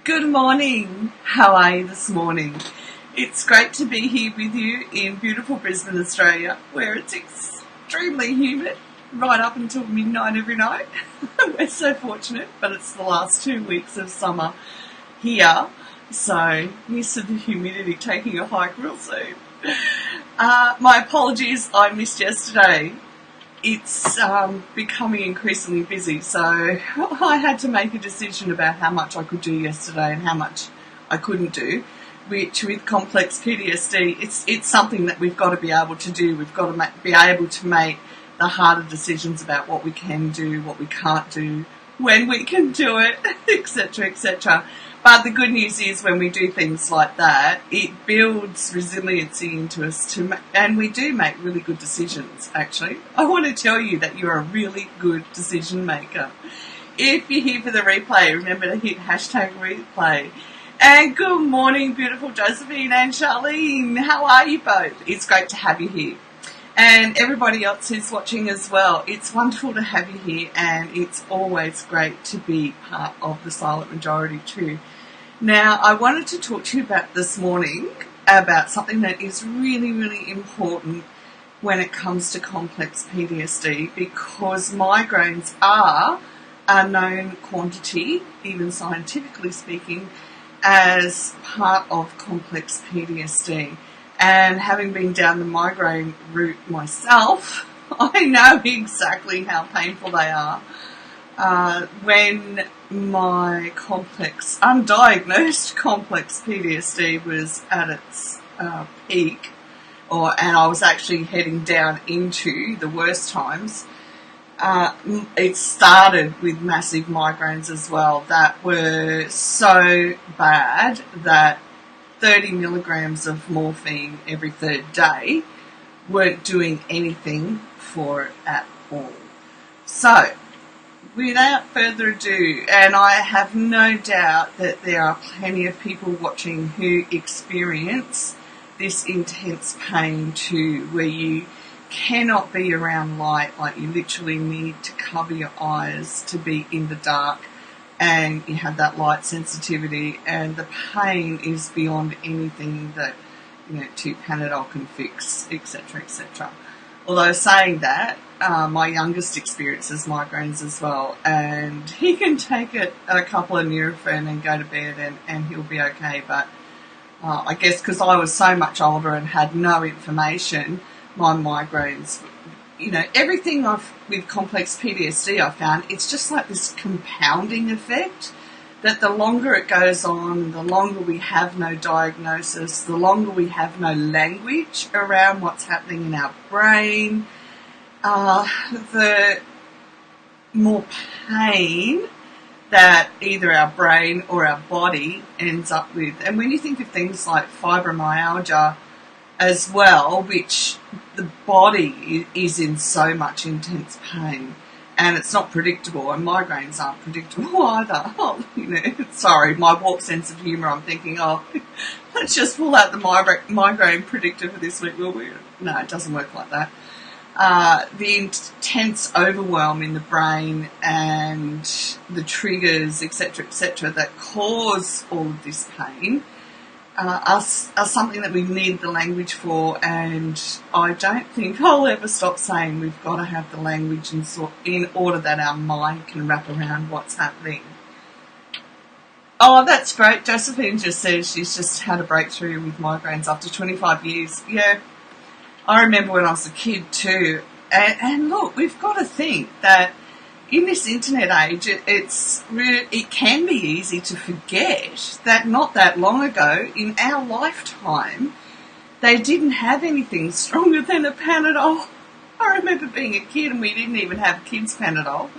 Good morning. How are you this morning? It's great to be here with you in beautiful Brisbane, Australia, where it's extremely humid right up until midnight every night. We're so fortunate, but it's the last 2 weeks of summer here, so used to the humidity, taking a hike real soon. My apologies, I missed yesterday. It's becoming increasingly busy, so I had to make a decision about how much I could do yesterday and how much I couldn't do, which with complex PTSD, it's something that we've got to be able to do. We've got to be able to make the harder decisions about what we can do, what we can't do, when we can do it, etc., etc. But the good news is when we do things like that, it builds resiliency into us, and we do make really good decisions, actually. I want to tell you that you're a really good decision maker. If you're here for the replay, remember to hit #replay. And good morning, beautiful Josephine and Charlene. How are you both? It's great to have you here. And everybody else who's watching as well, it's wonderful to have you here, and it's always great to be part of the silent majority too. Now, I wanted to talk to you about this morning about something that is really, really important when it comes to complex PTSD, because migraines are a known quantity, even scientifically speaking, as part of complex PTSD. And having been down the migraine route myself, I know exactly how painful they are. When my undiagnosed complex PTSD was at its peak, and I was actually heading down into the worst times, it started with massive migraines as well that were so bad that 30 milligrams of morphine every third day weren't doing anything for it at all. So, without further ado, and I have no doubt that there are plenty of people watching who experience this intense pain too, where you cannot be around light, like you literally need to cover your eyes to be in the dark, and you have that light sensitivity, and the pain is beyond anything that 2 Panadol can fix, etc., etc. Although saying that, my youngest experiences migraines as well, and he can take a couple of Nurofen and go to bed and he'll be okay. But I guess because I was so much older and had no information, my migraines, everything with complex PTSD, I found it's just like this compounding effect, that the longer it goes on, the longer we have no diagnosis, the longer we have no language around what's happening in our brain, the more pain that either our brain or our body ends up with. And when you think of things like fibromyalgia as well, which the body is in so much intense pain, and it's not predictable, and migraines aren't predictable either. Sorry, my warped sense of humour, I'm thinking, let's just pull out the migraine predictor for this week, will we? No, it doesn't work like that. The intense overwhelm in the brain and the triggers, etc., that cause all of this pain are something that we need the language for, and I don't think I'll ever stop saying we've got to have the language in order that our mind can wrap around what's happening. Oh, that's great. Josephine just says she's just had a breakthrough with migraines after 25 years. Yeah, I remember when I was a kid too. And look, we've got to think that in this internet age, it can be easy to forget that not that long ago, in our lifetime, they didn't have anything stronger than a Panadol. I remember being a kid and we didn't even have kids' Panadol.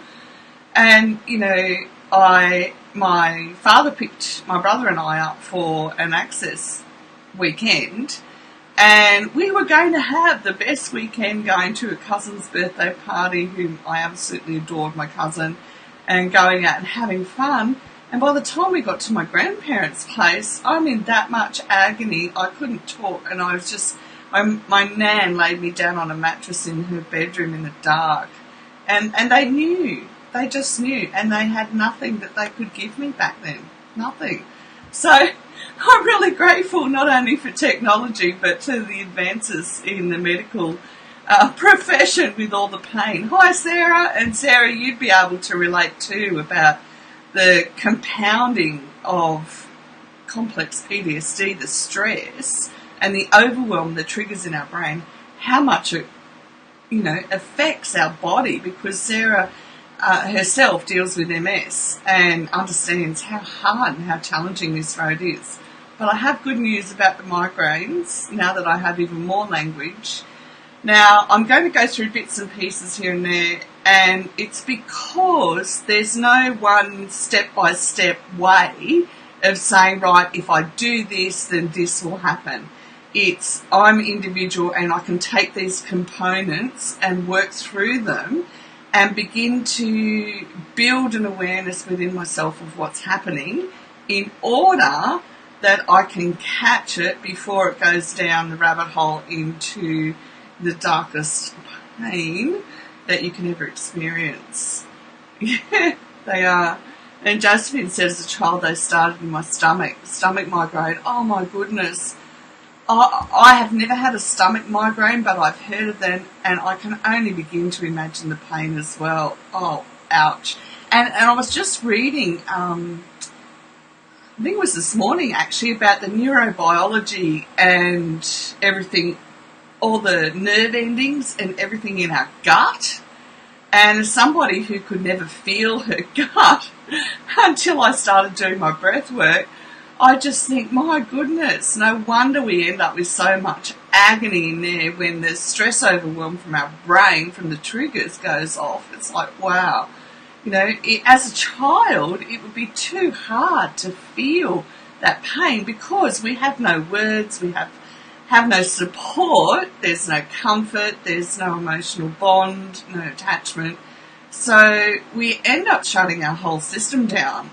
And, my father picked my brother and I up for an Access weekend, and we were going to have the best weekend, going to a cousin's birthday party, whom I absolutely adored, my cousin, and going out and having fun. And by the time we got to my grandparents' place, I'm in that much agony, I couldn't talk, and I was just, my nan laid me down on a mattress in her bedroom in the dark. And they knew, they just knew, and they had nothing that they could give me back then. nothing. So I'm really grateful not only for technology but to the advances in the medical profession with all the pain. Hi Sarah, and Sarah, you'd be able to relate too about the compounding of complex PTSD, the stress and the overwhelm that triggers in our brain, how much it affects our body, because Sarah herself deals with MS and understands how hard and how challenging this road is. But I have good news about the migraines now that I have even more language. Now, I'm going to go through bits and pieces here and there, and it's because there's no one step-by-step way of saying, right, if I do this, then this will happen. I'm individual, and I can take these components and work through them and begin to build an awareness within myself of what's happening in order that I can catch it before it goes down the rabbit hole into the darkest pain that you can ever experience. Yeah, they are. And Josephine said as a child they started in my stomach migraine. Oh my goodness. I have never had a stomach migraine, but I've heard of them, and I can only begin to imagine the pain as well. Oh, ouch. And I was just reading, I think it was this morning actually, about the neurobiology and everything, all the nerve endings and everything in our gut. And as somebody who could never feel her gut until I started doing my breath work, I just think, my goodness, no wonder we end up with so much agony in there when the stress overwhelm from our brain, from the triggers, goes off. It's like, wow. As a child, it would be too hard to feel that pain because we have no words, we have no support, there's no comfort, there's no emotional bond, no attachment. So we end up shutting our whole system down.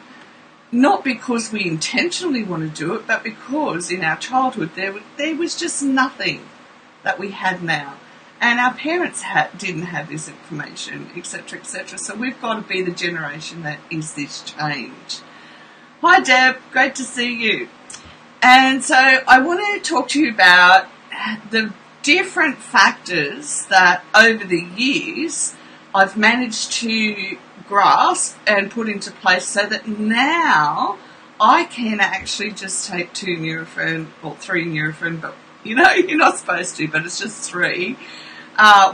Not because we intentionally want to do it, but because in our childhood there was just nothing that we had now. And our parents didn't have this information, etc., etc. So we've got to be the generation that is this change. Hi Deb, great to see you. And so I want to talk to you about the different factors that over the years I've managed to grasp and put into place so that now I can actually just take 2 Nurofen or 3 Nurofen, but you're not supposed to, but it's just 3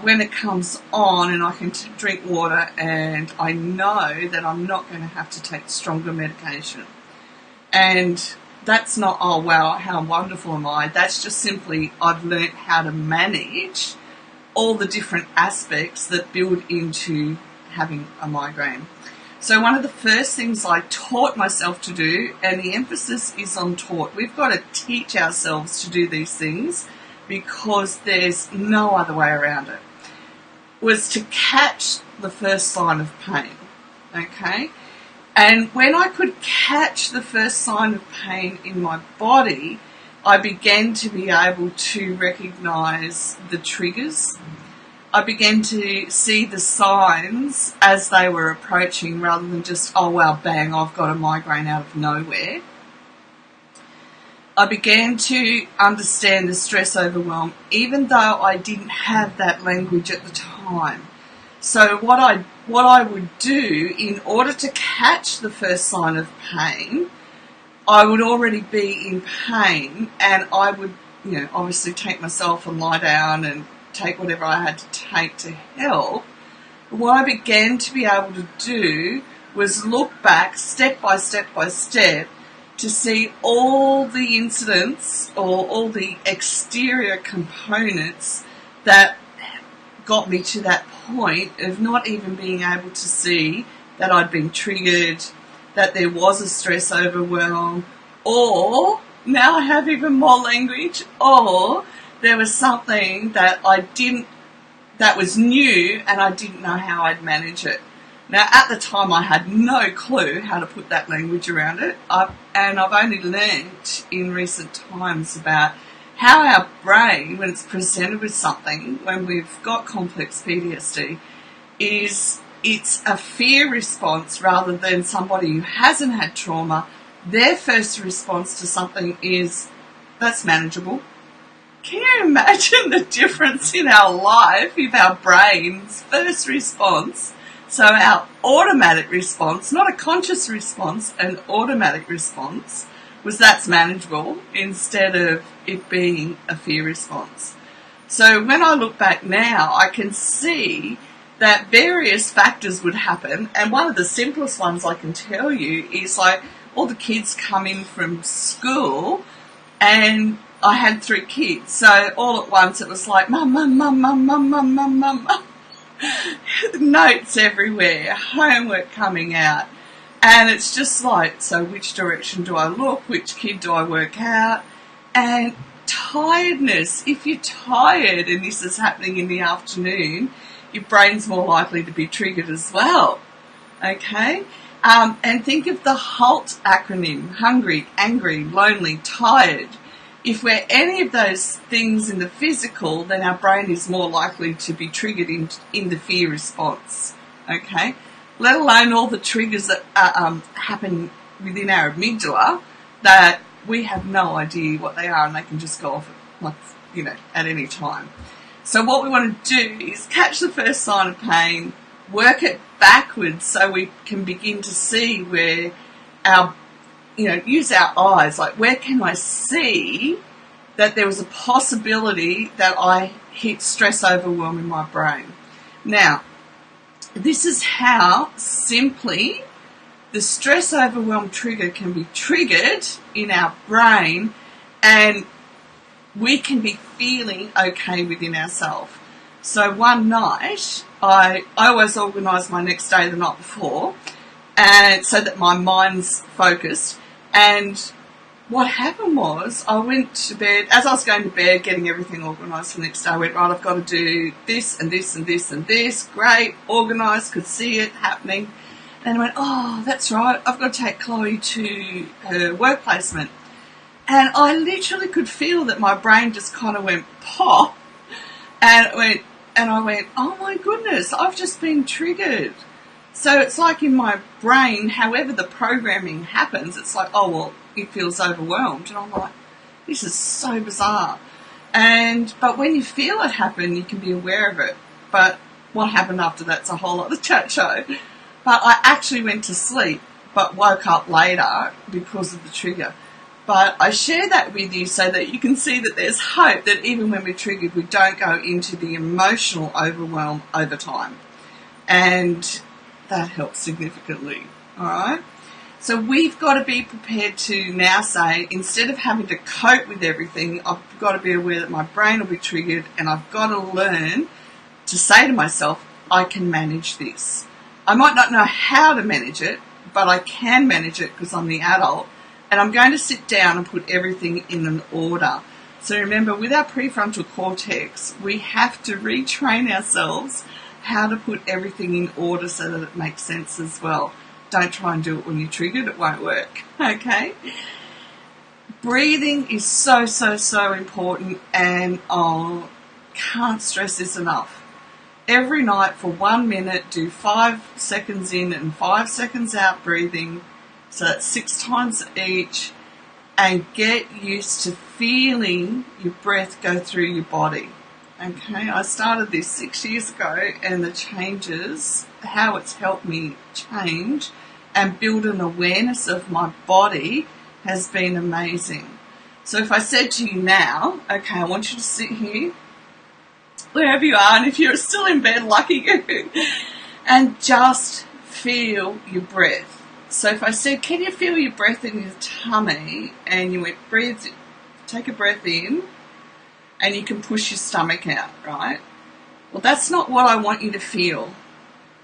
when it comes on, and I can drink water, and I know that I'm not going to have to take stronger medication. And that's not, oh wow, how wonderful am I? That's just simply I've learnt how to manage all the different aspects that build into having a migraine. So one of the first things I taught myself to do, and the emphasis is on taught, we've got to teach ourselves to do these things because there's no other way around it, was to catch the first sign of pain, okay? And when I could catch the first sign of pain in my body, I began to be able to recognise the triggers. I began to see the signs as they were approaching rather than just, oh wow, bang, I've got a migraine out of nowhere. I began to understand the stress overwhelm, even though I didn't have that language at the time. So what I would do in order to catch the first sign of pain, I would already be in pain, and I would, obviously take myself and lie down and take whatever I had to take to help. But what I began to be able to do was look back step by step by step to see all the incidents or all the exterior components that got me to that point of not even being able to see that I'd been triggered, that there was a stress overwhelm, or, now I have even more language, or there was something that that was new and I didn't know how I'd manage it. Now, at the time, I had no clue how to put that language around it, and I've only learnt in recent times about how our brain, when it's presented with something, when we've got complex PTSD, it's a fear response rather than somebody who hasn't had trauma their first response to something is, that's manageable. Can you imagine the difference in our life if our brain's first response, so our automatic response, not a conscious response, an automatic response, was that's manageable instead of it being a fear response. So when I look back now, I can see that various factors would happen, and one of the simplest ones I can tell you is like all the kids come in from school, and I had 3 kids, so all at once it was like mum, mum, mum, mum, mum, mum, mum, mum, mum. Notes everywhere, homework coming out, and it's just like, so which direction do I look, which kid do I work out? And tiredness, if you're tired and this is happening in the afternoon, your brain's more likely to be triggered as well, okay? And think of the HALT acronym, hungry, angry, lonely, tired. If we're any of those things in the physical, then our brain is more likely to be triggered in the fear response, okay? Let alone all the triggers that happen within our amygdala that we have no idea what they are, and they can just go off at any time. So what we want to do is catch the first sign of pain, work it backwards so we can begin to see where use our eyes, like where can I see that there was a possibility that I hit stress overwhelm in my brain. Now, this is how simply the stress overwhelm trigger can be triggered in our brain, and we can be feeling okay within ourselves. So one night, I always organise my next day the night before, and so that my mind's focused. And what happened was, I went to bed, as I was going to bed, getting everything organised for the next day, I went, right, I've got to do this and this and this and this, great, organised, could see it happening. And I went, oh, that's right, I've got to take Chloe to her work placement. And I literally could feel that my brain just kind of went pop, and I went, oh my goodness, I've just been triggered. So it's like in my brain, however the programming happens, it's like, oh, well, it feels overwhelmed. And I'm like, this is so bizarre. But when you feel it happen, you can be aware of it. But what happened after that's a whole other chat show. But I actually went to sleep, but woke up later because of the trigger. But I share that with you so that you can see that there's hope, that even when we're triggered, we don't go into the emotional overwhelm over time. And that helps significantly, all right? So we've got to be prepared to now say, instead of having to cope with everything, I've got to be aware that my brain will be triggered, and I've got to learn to say to myself, I can manage this. I might not know how to manage it, but I can manage it because I'm the adult, and I'm going to sit down and put everything in an order. So remember, with our prefrontal cortex, we have to retrain ourselves how to put everything in order so that it makes sense as well. Don't try and do it when you're triggered, it won't work, okay? Breathing is so, so, so important, and I can't stress this enough. Every night for 1 minute, do 5 seconds in and 5 seconds out breathing, so that's 6 times each, and get used to feeling your breath go through your body. Okay, I started this 6 years ago, and the changes, how it's helped me change and build an awareness of my body has been amazing. So if I said to you now, okay, I want you to sit here, wherever you are, and if you're still in bed, lucky you, and just feel your breath. So if I said, can you feel your breath in your tummy, and you went, breathe, take a breath in, and you can push your stomach out, right? Well, that's not what I want you to feel.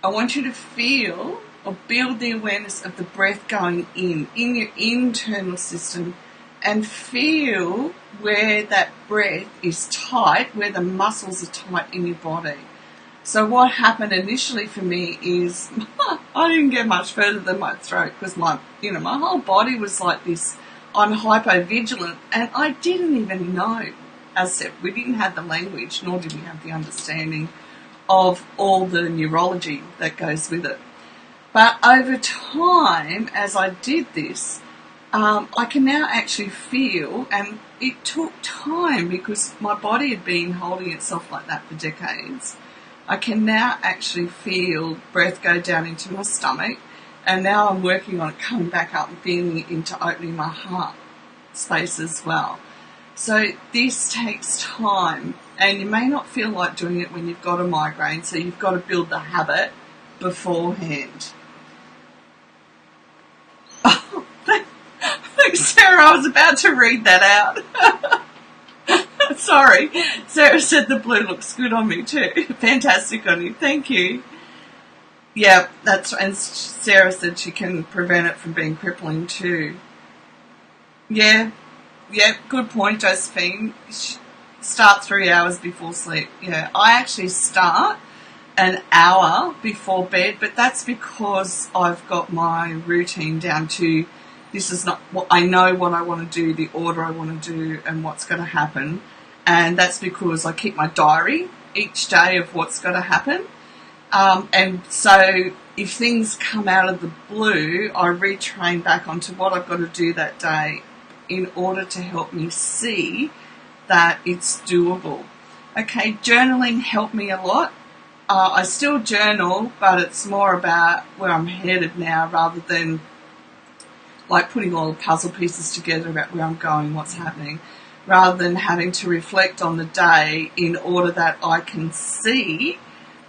I want you to feel or build the awareness of the breath going in your internal system, and feel where that breath is tight, where the muscles are tight in your body. So what happened initially for me is I didn't get much further than my throat, because my whole body was like this. I'm hypovigilant, and I didn't even know. As I said, we didn't have the language, nor did we have the understanding of all the neurology that goes with it. But over time, as I did this, I can now actually feel, and it took time because my body had been holding itself like that for decades. I can now actually feel breath go down into my stomach, and now I'm working on it coming back up and feeling it into opening my heart space as well. So this takes time, and you may not feel like doing it when you've got a migraine, so you've got to build the habit beforehand. Oh, thanks, Sarah. I was about to read that out. Sorry. Sarah said the blue looks good on me too. Fantastic on you. Thank you. Yeah, that's, and Sarah said she can prevent it from being crippling too. Yeah, good point, Josephine. Start 3 hours before sleep. Yeah, I actually start an hour before bed, but that's because I've got my routine down to this is not what I know what I want to do, the order I want to do, and what's going to happen. And that's because I keep my diary each day of what's going to happen. And so if things come out of the blue, I retrain back onto what I've got to do that day in order to help me see that it's doable. Okay, journaling helped me a lot. I still journal, but it's more about where I'm headed now rather than like putting all the puzzle pieces together about where I'm going, what's happening, rather than having to reflect on the day in order that I can see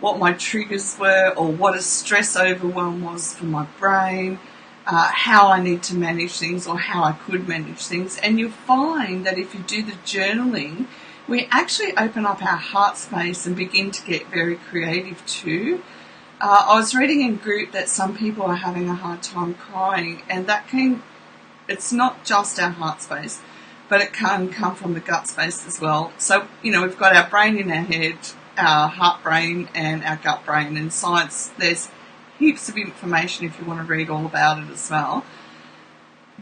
what my triggers were or what a stress overwhelm was for my brain, how I need to manage things or how I could manage things. And you'll find that if you do the journaling, we actually open up our heart space and begin to get very creative too. I was reading in group that some people are having a hard time crying, and it's not just our heart space, but it can come from the gut space as well. So, we've got our brain in our head, our heart brain and our gut brain. And science, there's heaps of information if you want to read all about it as well.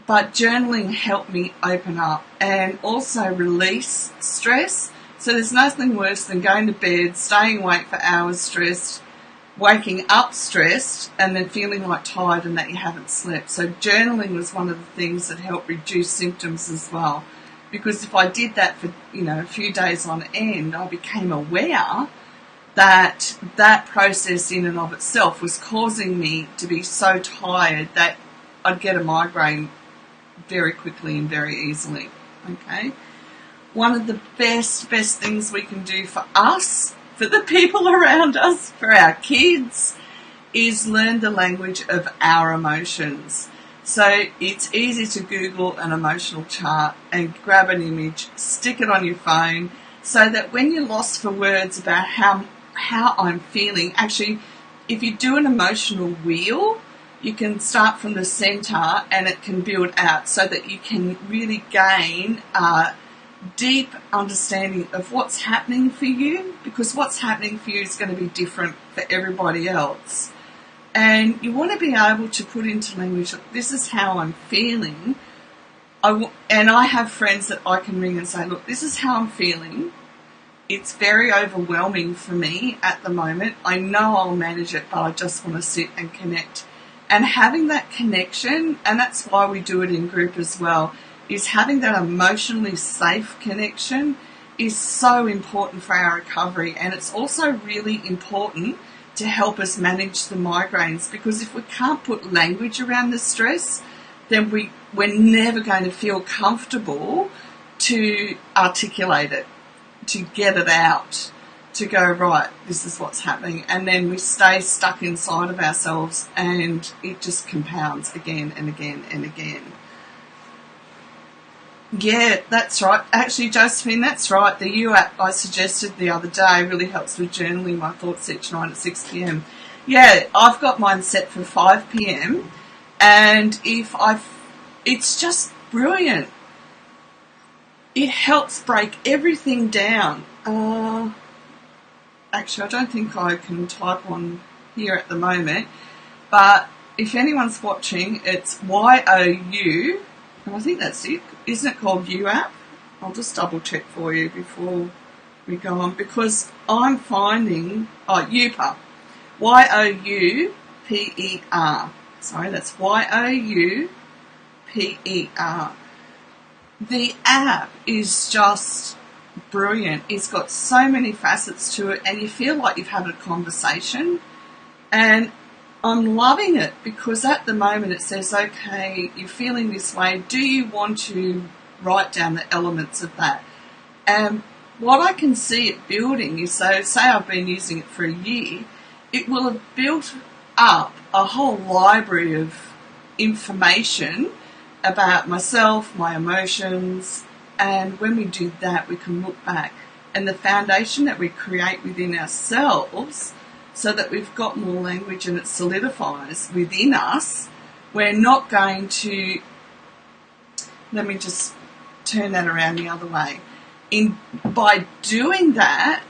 But journaling helped me open up and also release stress. So there's nothing worse than going to bed, staying awake for hours stressed, waking up stressed, and then feeling like tired and that you haven't slept. So journaling was one of the things that helped reduce symptoms as well. Because if I did that for, a few days on end, I became aware that that process in and of itself was causing me to be so tired that I'd get a migraine very quickly and very easily. Okay? One of the best things we can do for us, for the people around us, for our kids, is learn the language of our emotions. So it's easy to Google an emotional chart and grab an image, stick it on your phone, so that when you're lost for words about how I'm feeling, actually, if you do an emotional wheel, you can start from the centre and it can build out so that you can really gain a deep understanding of what's happening for you, because what's happening for you is going to be different for everybody else. And you want to be able to put into language, this is how I'm feeling. And I have friends that I can ring and say, look, this is how I'm feeling. It's very overwhelming for me at the moment. I know I'll manage it, but I just want to sit and connect. And having that connection, and that's why we do it in group as well, is having that emotionally safe connection is so important for our recovery. And it's also really important to help us manage the migraines, because if we can't put language around the stress, then we're never going to feel comfortable to articulate it, to get it out, to go, right, this is what's happening. And then we stay stuck inside of ourselves and it just compounds again and again and again. Yeah, that's right. Actually, Josephine, that's right. The U app I suggested the other day really helps with journaling my thoughts each night at 6 p.m. Yeah, I've got mine set for 5 p.m. And it's just brilliant. It helps break everything down. Actually, I don't think I can type on here at the moment. But if anyone's watching, it's YOU. And I think that's it. Isn't it called U app? I'll just double check for you before we go on, because I'm finding UPER. YOUPER. Sorry, that's YOUPER. The app is just brilliant. It's got so many facets to it, and you feel like you've had a conversation. And I'm loving it because at the moment it says, okay, you're feeling this way. Do you want to write down the elements of that? And what I can see it building is, so say I've been using it for a year, it will have built up a whole library of information about myself, my emotions, and when we do that, we can look back. And the foundation that we create within ourselves, so that we've got more language and it solidifies within us, we're not going to, let me just turn that around the other way. By doing that,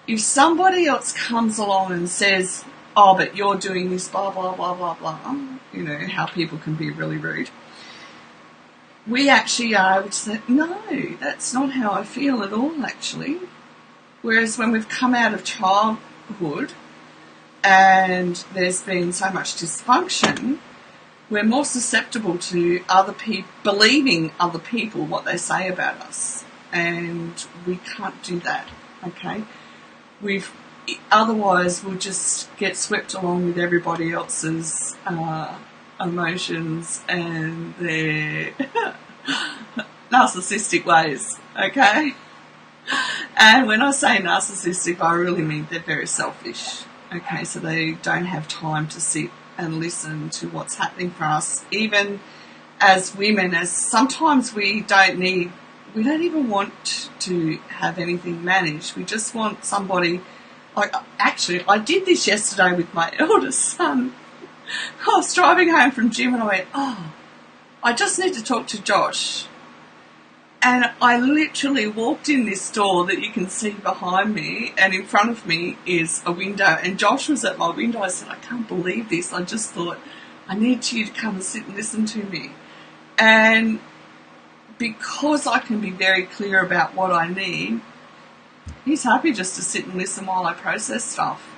if somebody else comes along and says, oh, but you're doing this, blah, blah, blah, blah, blah, you know, how people can be really rude, we actually are able to say, no, that's not how I feel at all, actually. Whereas when we've come out of childhood and there's been so much dysfunction, we're more susceptible to other people, believing other people what they say about us. And we can't do that, okay? Otherwise we'll just get swept along with everybody else's emotions and their narcissistic ways, okay? And when I say narcissistic, I really mean they're very selfish, okay? So they don't have time to sit and listen to what's happening for us. Even as women, as sometimes we don't even want to have anything managed. We just want somebody, like, actually, I did this yesterday with my eldest son. I was driving home from gym and I went, oh, I just need to talk to Josh. And I literally walked in this door that you can see behind me, and in front of me is a window, and Josh was at my window. I said, I can't believe this. I just thought, I need you to come and sit and listen to me. And because I can be very clear about what I need, he's happy just to sit and listen while I process stuff.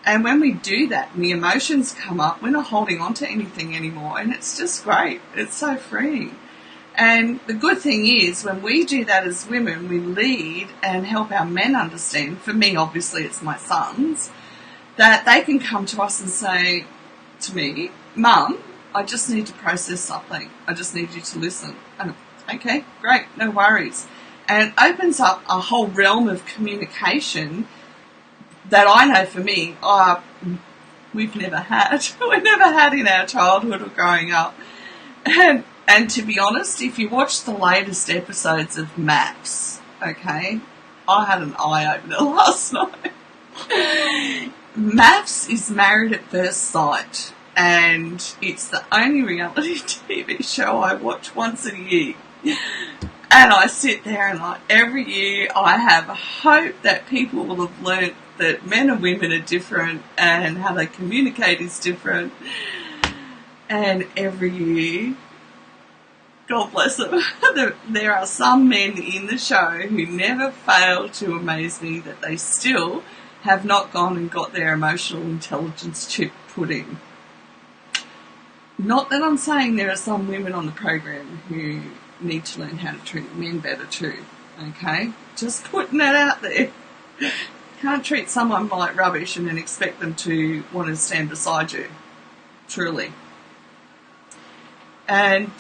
And when we do that and the emotions come up, we're not holding on to anything anymore, and it's just great. It's so freeing. And the good thing is, when we do that as women, we lead and help our men understand, for me obviously it's my sons, that they can come to us and say to me, Mum, I just need to process something. I just need you to listen. And okay, great, no worries. And it opens up a whole realm of communication that I know for me, we've never had. We never had in our childhood or growing up. And to be honest, if you watch the latest episodes of Maps, okay, I had an eye-opener last night. Maps is Married at First Sight, and it's the only reality TV show I watch once a year. And I sit there and, like, every year I have hope that people will have learnt that men and women are different and how they communicate is different. And every year, God bless them, there are some men in the show who never fail to amaze me that they still have not gone and got their emotional intelligence chip put in. Not that I'm saying there are some women on the program who need to learn how to treat men better too, okay? Just putting that out there. Can't treat someone like rubbish and then expect them to want to stand beside you, truly. And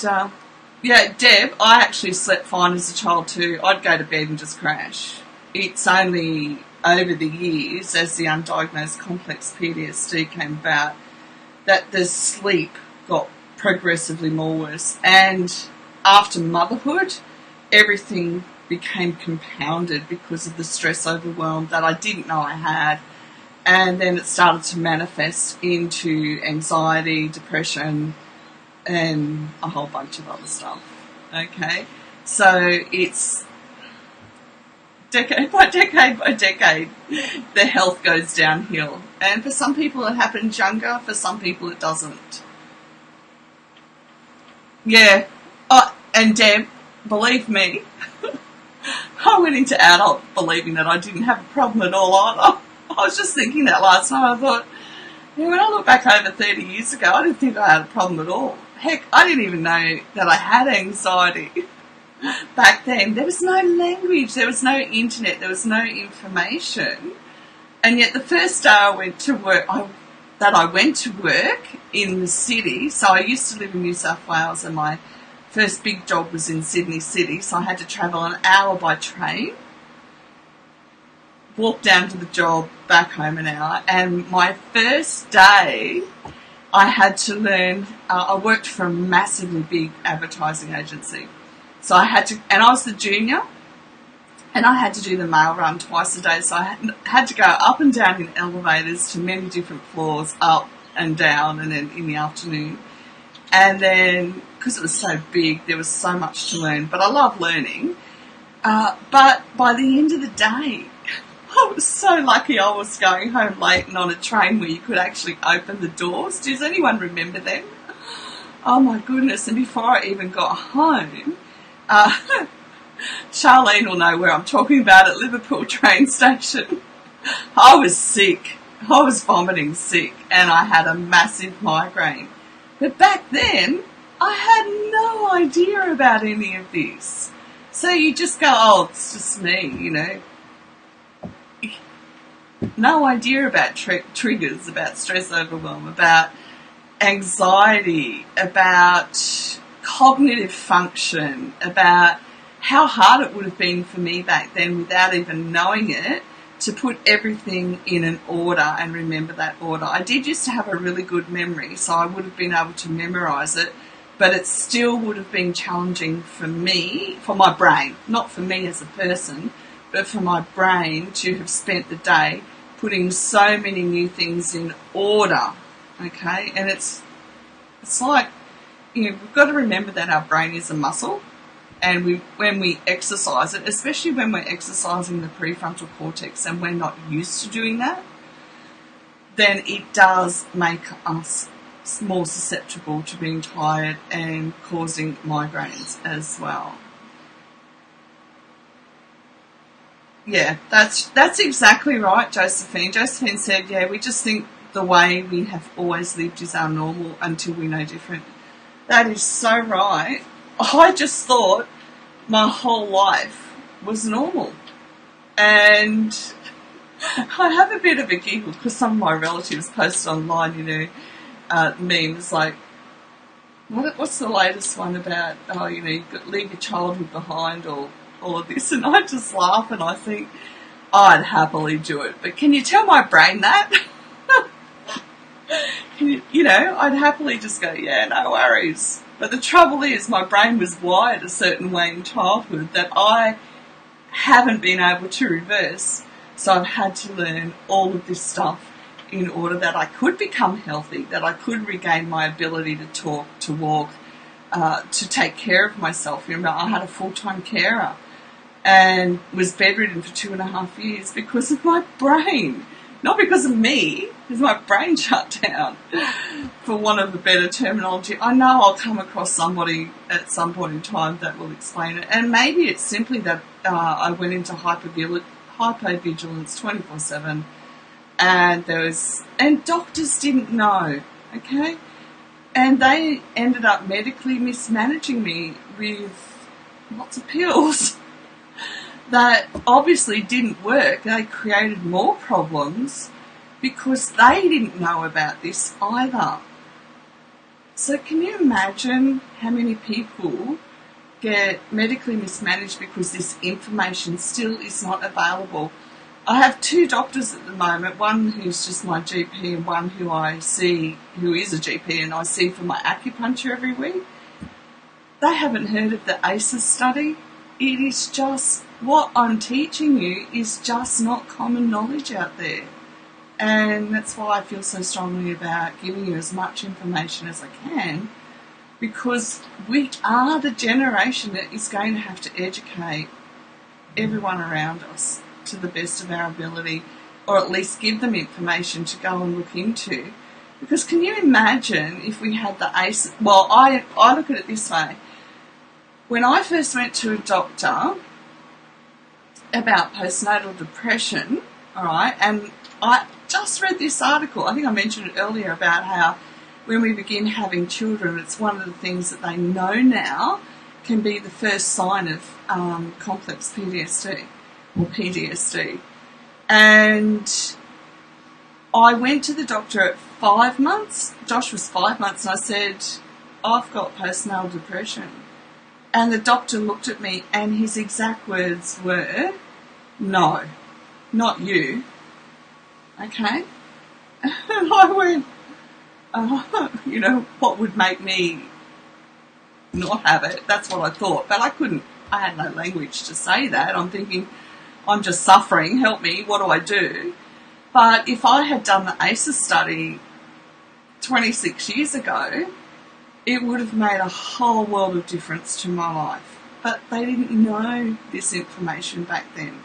yeah, Deb, I actually slept fine as a child too. I'd go to bed and just crash. It's only over the years, as the undiagnosed complex PTSD came about, that the sleep got progressively more worse. And after motherhood, everything became compounded because of the stress overwhelm that I didn't know I had. And then it started to manifest into anxiety, depression, and a whole bunch of other stuff, okay? So it's decade by decade by decade, the health goes downhill. And for some people it happens younger, for some people it doesn't. Yeah, and Deb, believe me, I went into adult believing that I didn't have a problem at all either. I was just thinking that last night. I thought, yeah, when I look back over 30 years ago, I didn't think I had a problem at all. Heck, I didn't even know that I had anxiety back then. There was no language, there was no internet, there was no information. And yet the first day I went to work, I went to work in the city, so I used to live in New South Wales and my first big job was in Sydney City, so I had to travel an hour by train, walk down to the job, back home an hour, and my first day I had to learn, I worked for a massively big advertising agency, so I had to, and I was the junior, and I had to do the mail run twice a day, so I had to go up and down in elevators to many different floors, up and down, and then in the afternoon. And then, because it was so big, there was so much to learn, but I love learning. But by the end of the day, I was so lucky I was going home late and on a train where you could actually open the doors. Does anyone remember them? Oh my goodness, and before I even got home, Charlene will know where I'm talking about, at Liverpool train station. I was sick. I was vomiting sick and I had a massive migraine. But back then, I had no idea about any of this. So you just go, oh, it's just me, you know. No idea about triggers, about stress overwhelm, about anxiety, about cognitive function, about how hard it would have been for me back then without even knowing it to put everything in an order and remember that order. I did used to have a really good memory, so I would have been able to memorise it, but it still would have been challenging for me, for my brain, not for me as a person, but for my brain to have spent the day putting so many new things in order, okay? And it's like, you know, we've got to remember that our brain is a muscle, and when we exercise it, especially when we're exercising the prefrontal cortex and we're not used to doing that, then it does make us more susceptible to being tired and causing migraines as well. Yeah, that's exactly right, Josephine. Josephine said, yeah, we just think the way we have always lived is our normal until we know different. That is so right. I just thought my whole life was normal. And I have a bit of a giggle because some of my relatives post online, you know, memes like, what's the latest one about, oh, you know, you've got to leave your childhood behind or all of this. And I just laugh and I think, I'd happily do it. But can you tell my brain that? You know, I'd happily just go, yeah, no worries. But the trouble is my brain was wired a certain way in childhood that I haven't been able to reverse. So I've had to learn all of this stuff in order that I could become healthy, that I could regain my ability to talk, to walk, to take care of myself. Remember, I had a full-time carer and was bedridden for 2.5 years because of my brain. Not because of me, because my brain shut down, for want of a better terminology. I know I'll come across somebody at some point in time that will explain it. And maybe it's simply that I went into hypervigilance 24/7, and doctors didn't know, okay? And they ended up medically mismanaging me with lots of pills that obviously didn't work. They created more problems because they didn't know about this either. So can you imagine how many people get medically mismanaged because this information still is not available? I have 2 doctors at the moment, one who's just my GP and one who I see, who is a GP and I see for my acupuncture every week. They haven't heard of the ACEs study. It is just, what I'm teaching you is just not common knowledge out there. And that's why I feel so strongly about giving you as much information as I can, because we are the generation that is going to have to educate everyone around us to the best of our ability, or at least give them information to go and look into. Because can you imagine if we had the ACE? Well, I look at it this way. When I first went to a doctor about postnatal depression, all right, and I just read this article, I think I mentioned it earlier, about how when we begin having children, it's one of the things that they know now can be the first sign of complex PTSD or PTSD. And I went to the doctor at 5 months. Josh was 5 months, and I said, I've got postnatal depression. And the doctor looked at me, and his exact words were, no, not you. Okay? And I went, what would make me not have it? That's what I thought. But I had no language to say that. I'm thinking, I'm just suffering, help me, what do I do? But if I had done the ACEs study 26 years ago, it would have made a whole world of difference to my life. But they didn't know this information back then.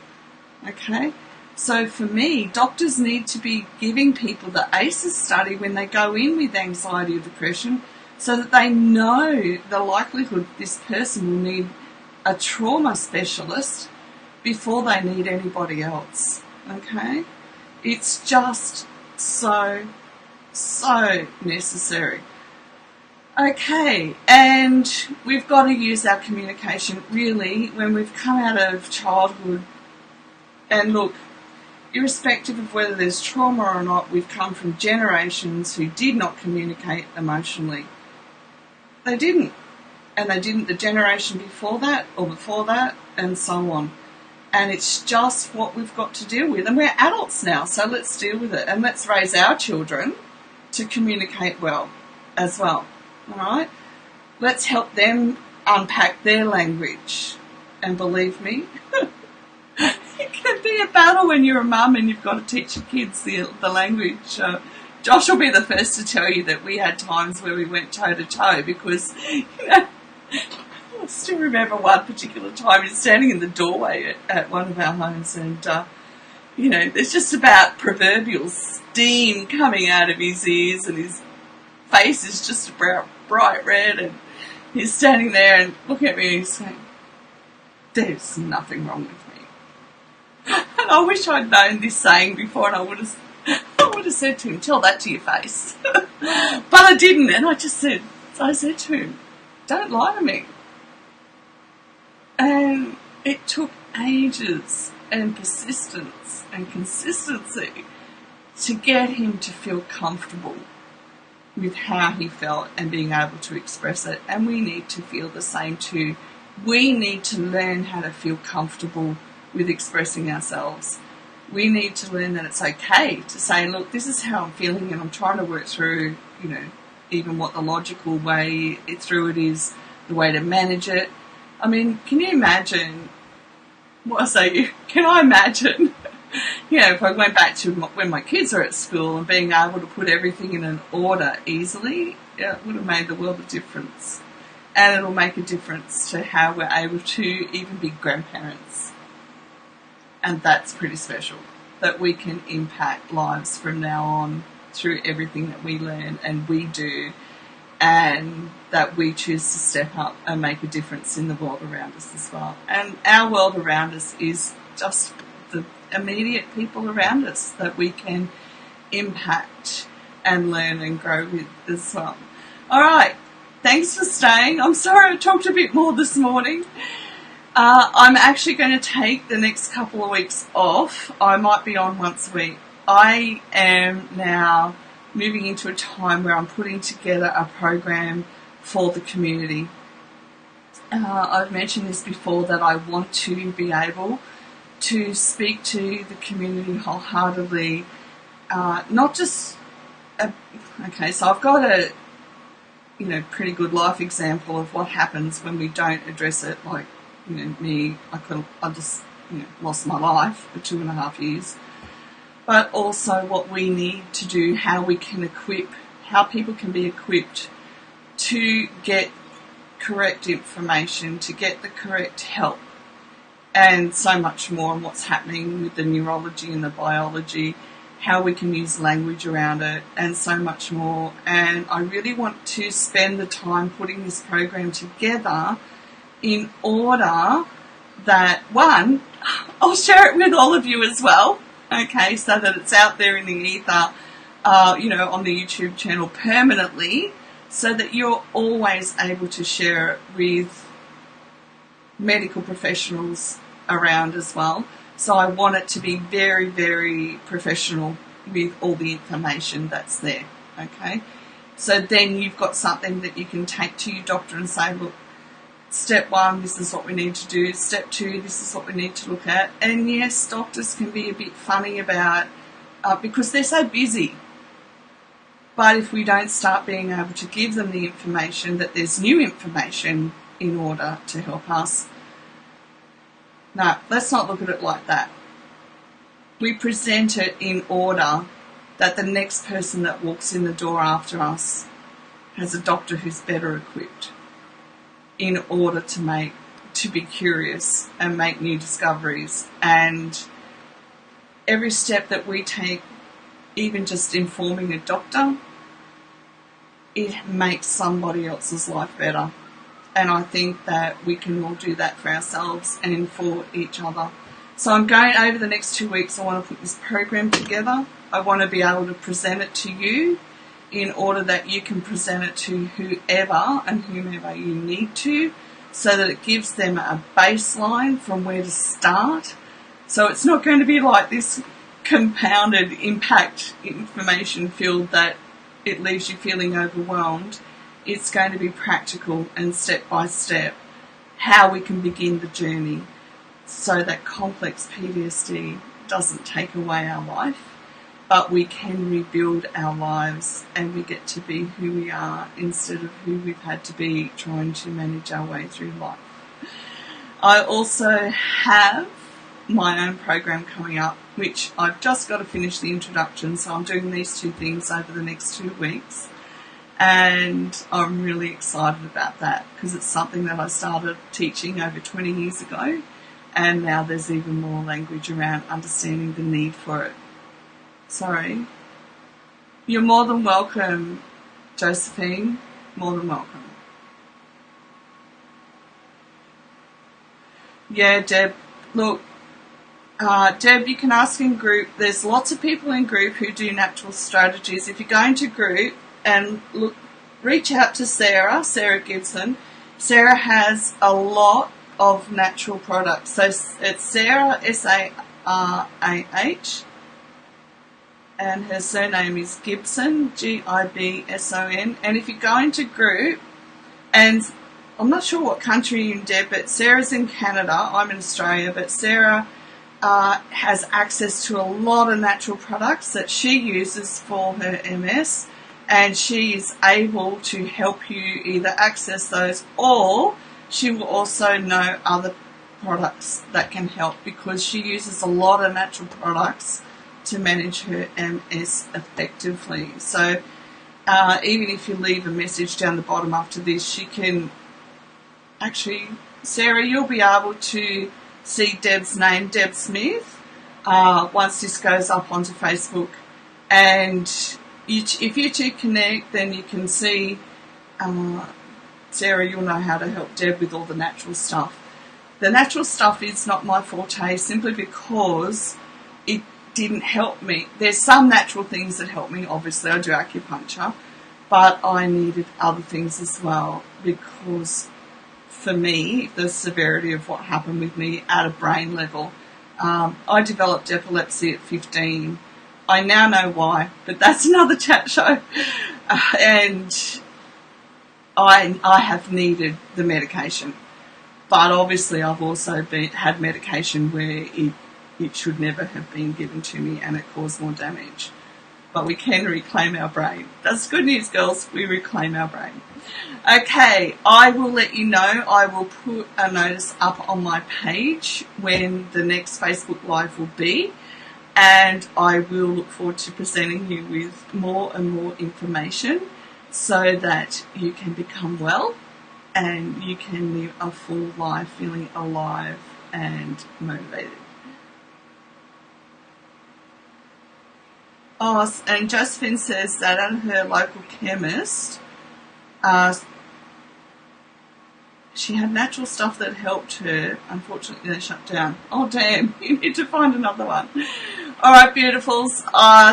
Okay? So for me, doctors need to be giving people the ACEs study when they go in with anxiety or depression so that they know the likelihood this person will need a trauma specialist before they need anybody else. Okay? It's just so necessary. Okay, and we've got to use our communication really when we've come out of childhood. And look, irrespective of whether there's trauma or not, we've come from generations who did not communicate emotionally. They didn't. And they didn't the generation before that or before that and so on. And it's just what we've got to deal with. And we're adults now, so let's deal with it. And let's raise our children to communicate well as well. All right? Let's help them unpack their language. And believe me, it can be a battle when you're a mum and you've got to teach your kids the language. Josh will be the first to tell you that we had times where we went toe-to-toe because, I still remember one particular time he's standing in the doorway at one of our homes and, there's just about proverbial steam coming out of his ears and his face is just bright red and he's standing there and looking at me and he's saying, there's nothing wrong with me. And I wish I'd known this saying before and I would have said to him, tell that to your face. But I didn't, and I said to him, don't lie to me. And it took ages and persistence and consistency to get him to feel comfortable with how he felt and being able to express it. And we need to feel the same too. We need to learn how to feel comfortable with expressing ourselves. We need to learn that it's okay to say, look, this is how I'm feeling and I'm trying to work through, even what the logical way through it is, the way to manage it. I mean, can you imagine, can I imagine, if I went back to when my kids are at school and being able to put everything in an order easily, it would have made the world a difference. And it'll make a difference to how we're able to even be grandparents. And that's pretty special, that we can impact lives from now on through everything that we learn and we do, and that we choose to step up and make a difference in the world around us as well. And our world around us is just the immediate people around us that we can impact and learn and grow with as well. All right, thanks for staying. I'm sorry I talked a bit more this morning. I'm actually going to take the next couple of weeks off. I might be on once a week. I am now moving into a time where I'm putting together a program for the community. I've mentioned this before, that I want to be able to speak to the community wholeheartedly. Not just... so I've got a pretty good life example of what happens when we don't address it. Like, I just lost my life for 2.5 years. But also what we need to do, how we can how people can be equipped to get correct information, to get the correct help, and so much more on what's happening with the neurology and the biology, how we can use language around it, and so much more. And I really want to spend the time putting this program together in order that, one, I'll share it with all of you as well, okay, so that it's out there in the ether, on the YouTube channel permanently, so that you're always able to share it with medical professionals around as well. So I want it to be very, very professional with all the information that's there, okay? So then you've got something that you can take to your doctor and say, look, step 1, this is what we need to do. Step 2, this is what we need to look at. And yes, doctors can be a bit funny about because they're so busy. But if we don't start being able to give them the information, that there's new information in order to help us. No, let's not look at it like that. We present it in order that the next person that walks in the door after us has a doctor who's better equipped, in order to be curious and make new discoveries. And every step that we take, even just informing a doctor, it makes somebody else's life better. And I think that we can all do that for ourselves and for each other. So I'm going, over the next 2 weeks, I want to put this program together. I want to be able to present it to you in order that you can present it to whoever and whomever you need to, so that it gives them a baseline from where to start. So it's not going to be like this compounded impact information field that it leaves you feeling overwhelmed. It's going to be practical and step by step how we can begin the journey, so that complex PTSD doesn't take away our life, but we can rebuild our lives and we get to be who we are instead of who we've had to be trying to manage our way through life. I also have my own program coming up, which I've just got to finish the introduction, so I'm doing these 2 things over the next 2 weeks. And I'm really excited about that because it's something that I started teaching over 20 years ago, and now there's even more language around understanding the need for it. Sorry. You're more than welcome, Josephine. More than welcome. Yeah, Deb. Look, Deb, you can ask in group. There's lots of people in group who do natural strategies. If you're going to group, and look, reach out to Sarah Gibson. Sarah has a lot of natural products. So it's Sarah, Sarah, and her surname is Gibson, Gibson. And if you're going to group, and I'm not sure what country you're in, Deb, but Sarah's in Canada, I'm in Australia, but Sarah has access to a lot of natural products that she uses for her MS. And she is able to help you either access those, or she will also know other products that can help, because she uses a lot of natural products to manage her MS effectively. So even if you leave a message down the bottom after this, she can actually, Sarah, you'll be able to see Deb's name, Deb Smith, once this goes up onto Facebook. And if you 2 connect, then you can see, Sarah, you'll know how to help Deb with all the natural stuff. The natural stuff is not my forte, simply because it didn't help me. There's some natural things that help me. Obviously, I do acupuncture, but I needed other things as well, because for me, the severity of what happened with me at a brain level, I developed epilepsy at 15. I now know why, but that's another chat show. And I have needed the medication. But obviously I've also had medication where it should never have been given to me, and it caused more damage. But we can reclaim our brain. That's good news, girls. We reclaim our brain. Okay, I will let you know. I will put a notice up on my page when the next Facebook Live will be. And I will look forward to presenting you with more and more information, so that you can become well and you can live a full life feeling alive and motivated. Oh, and Josephine says that at her local chemist, she had natural stuff that helped her. Unfortunately, they shut down. Oh, damn. You need to find another one. All right, beautifuls.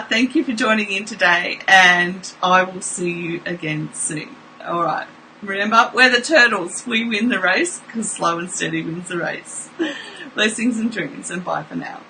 Thank you for joining in today, and I will see you again soon. All right. Remember, we're the turtles. We win the race because slow and steady wins the race. Blessings and dreams, and bye for now.